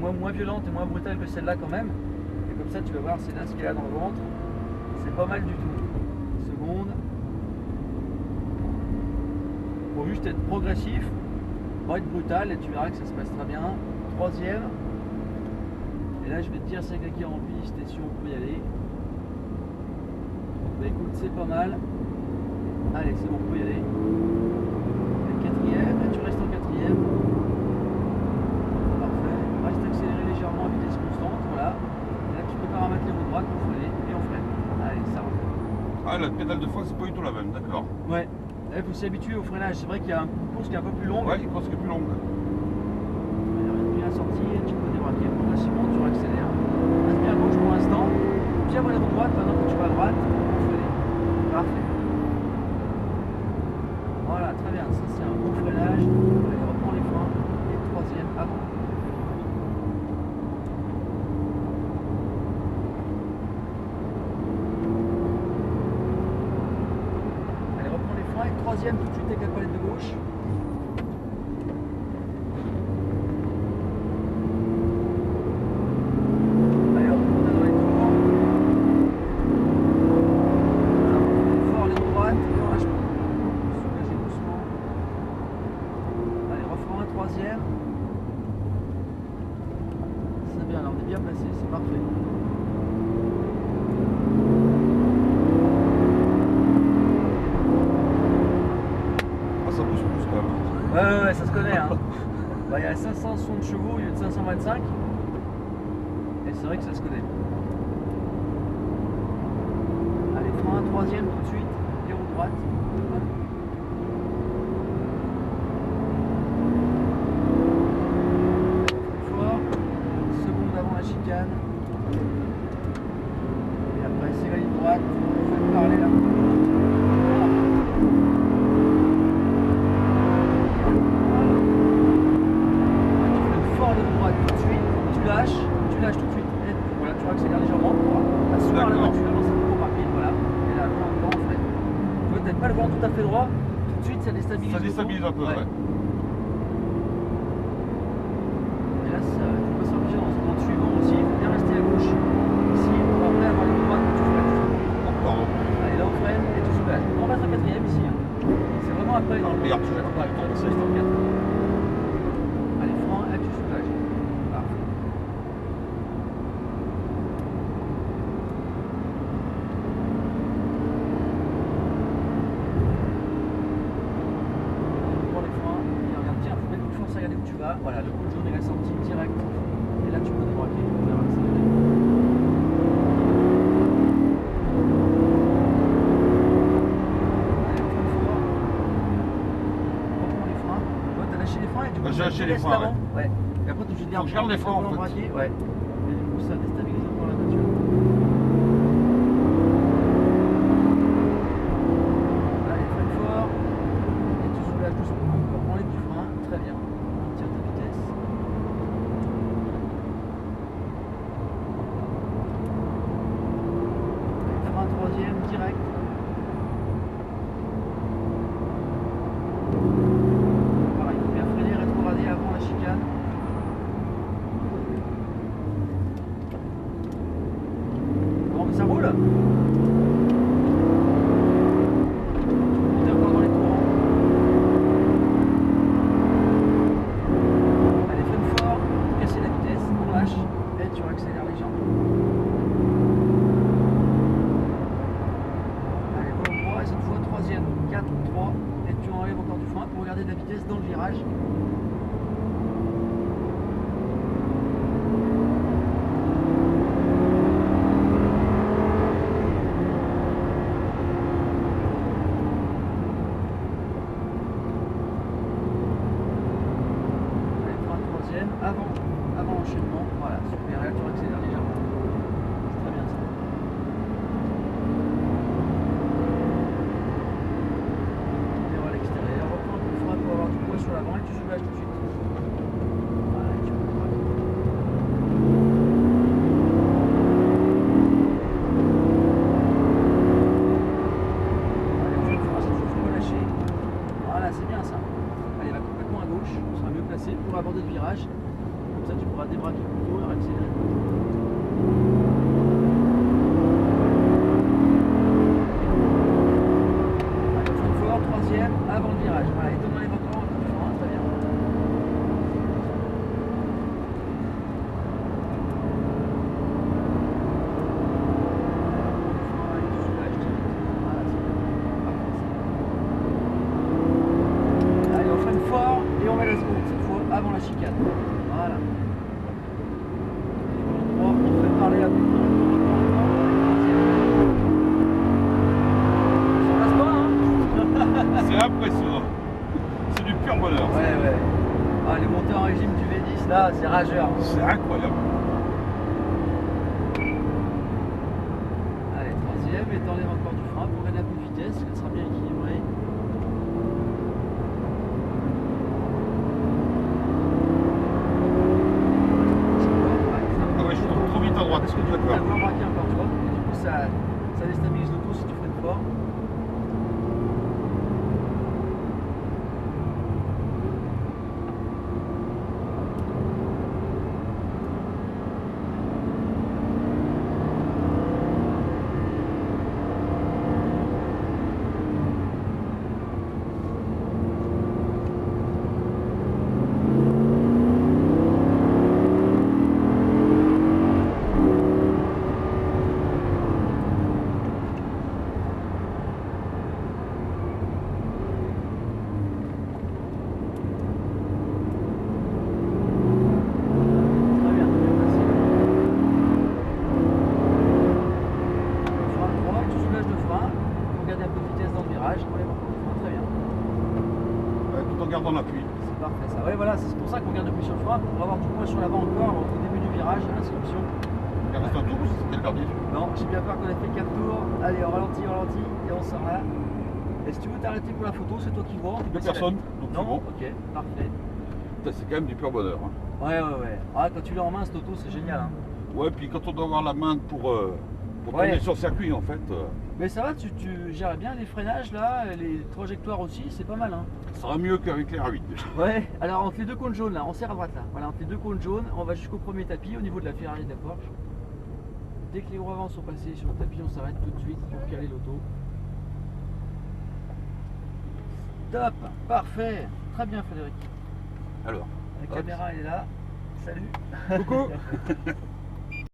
Moins violente et moins brutale que celle-là quand même. Et comme ça tu vas voir c'est là ce qu'il y a dans le ventre. C'est pas mal du tout. Seconde. Faut juste être progressif, pas être brutal et tu verras que ça se passe très bien. Troisième. Et là je vais te dire c'est quelqu'un qui est en piste et si on peut y aller. Bah écoute c'est pas mal. Allez c'est bon on peut y aller. Et quatrième, et tu restes en quatrième. Reste accéléré légèrement à vitesse constante, voilà. Et là tu peux paramètres les roues droites pour freiner et on freine. Allez, ça va. Ah, la pédale de frein, c'est pas du tout la même, d'accord. Ouais. Il faut s'habituer au freinage. C'est vrai qu'il y a une course qui est un peu plus longue. Ouais, une course qui est plus longue. Reste bien sorti, tu peux débraquer progressivement, tu accélères. Reste bien à gauche pour l'instant. Puis avant les roues droites, maintenant que tu vas à droite, on freine. Parfait. Voilà, très bien. Ça c'est un bon freinage. Allez, reprends les freins. Et troisième, avant. Troisième tout de suite avec la palette de gauche. Allez hop, on est dans les tours. Fort les droites et on lâche pas. Soulager doucement. Allez, refrain, troisième. C'est bien, là on est bien placé, c'est parfait. Ouais, ça se connaît. Hein. Bah, il y a 560 chevaux au lieu de 525. Et c'est vrai que ça se connaît. Allez, frein, troisième tout de suite. Et roue droite. Plus fort. Seconde avant la chicane. Et après, c'est la ligne droite. Faites parler là. Tu lâches tout de suite, et voilà, tu accélères légèrement pour asseoir la voiture dans cette courbe rapide, voilà, et là, quand on freine. Tu vois, peut-être pas le vent tout à fait droit, tout de suite ça déstabilise. Ça déstabilise un peu, ouais. Et là, ça, tu peux s'engager dans le sens suivant aussi, il faut bien rester à gauche, ici, pour après avoir les droites, tu freines. Pardon. Allez, là on freine et tu soulages. On passe en quatrième ici, hein. C'est vraiment après dans le vent, tu lâches pas le temps, ça reste en quatre. Allez, frein et tu soulages. Parfait. Regardez où tu vas, voilà, le coup de jaune est la sortie direct, et là tu peux débraquer, tu peux accélérer. Allez, on freine fort, reprends les freins, toi t'as lâché les freins et du coup j'ai lâché les freins, ouais. Et après tu gardes les freins en fait. Ouais. Et du coup ça déstabilise encore la voiture. Allez, freine fort, et tu soulages doucement, reprends les petits freins, très bien. Tire ta vitesse. Frein troisième, direct. Pareil, il faut bien freiner, rétrograder avant la chicane. Bon, mais ça roule. Et tu accélères légèrement. Allez, volant droit, et cette fois troisième, 4, 3, et tu enlèves encore du frein pour regarder de la vitesse dans le virage. Allez, frein troisième, avant l'enchaînement, voilà, super, là tu accélères légèrement. C'est très bien ça. Et voilà l'extérieur, reprends un peu le frein pour avoir du poids sur l'avant et tu soulages tout de suite. Voilà, et tu peux braquer. Allez, cette fois, il faut lâcher. Voilà, c'est bien ça. Allez, va complètement à gauche, on sera mieux placé pour aborder le virage. Comme ça, tu pourras débraquer. C'est incroyable. Allez, troisième, et t'enlèves encore du frein pour gagner un peu de vitesse, elle sera bien équilibrée. Ah ouais, je tourne trop vite à droite. Parce que du coup, D'accord. t'as voulu embraquer encore, tu vois, et du coup, ça déstabilise l'auto si tu freines fort. Très bien, merci. Frein droit, tu soulages le frein pour garder un peu de vitesse dans le virage. Enlève encore du frein, très bien. Ouais, tout en gardant l'appui. C'est parfait ça. Ouais, voilà, c'est pour ça qu'on garde le plus sur le frein pour avoir du poids sur l'avant encore au début du virage à l'inscription. Il reste un tour ou c'était le dernier? Non, j'ai bien peur qu'on ait fait 4 tours. Allez, on ralentit, et on sort là. Et si tu veux t'arrêter pour la photo, c'est toi qui vois. Il n'y a personne, donc c'est Non, bon. ok, parfait. Putain, c'est quand même du pur bonheur. Hein. Ouais. Ah, quand tu l'as en main, cette auto, c'est génial. Hein. Ouais, puis quand on doit avoir la main pour Ouais. tourner sur le circuit, en fait, Mais ça va, tu gères bien les freinages là, les trajectoires aussi, c'est pas mal. Hein. ça sera mieux qu'avec les R8 déjà. Ouais, alors entre les deux cônes jaunes là, on serre à droite là. Voilà, entre les deux cônes jaunes, on va jusqu'au premier tapis au niveau de la Ferrari et de la Porsche. Dès que les roues avant sont passées sur le tapis, on s'arrête tout de suite pour caler l'auto. Top, parfait, très bien Frédéric. Alors, La caméra elle est là. Salut. coucou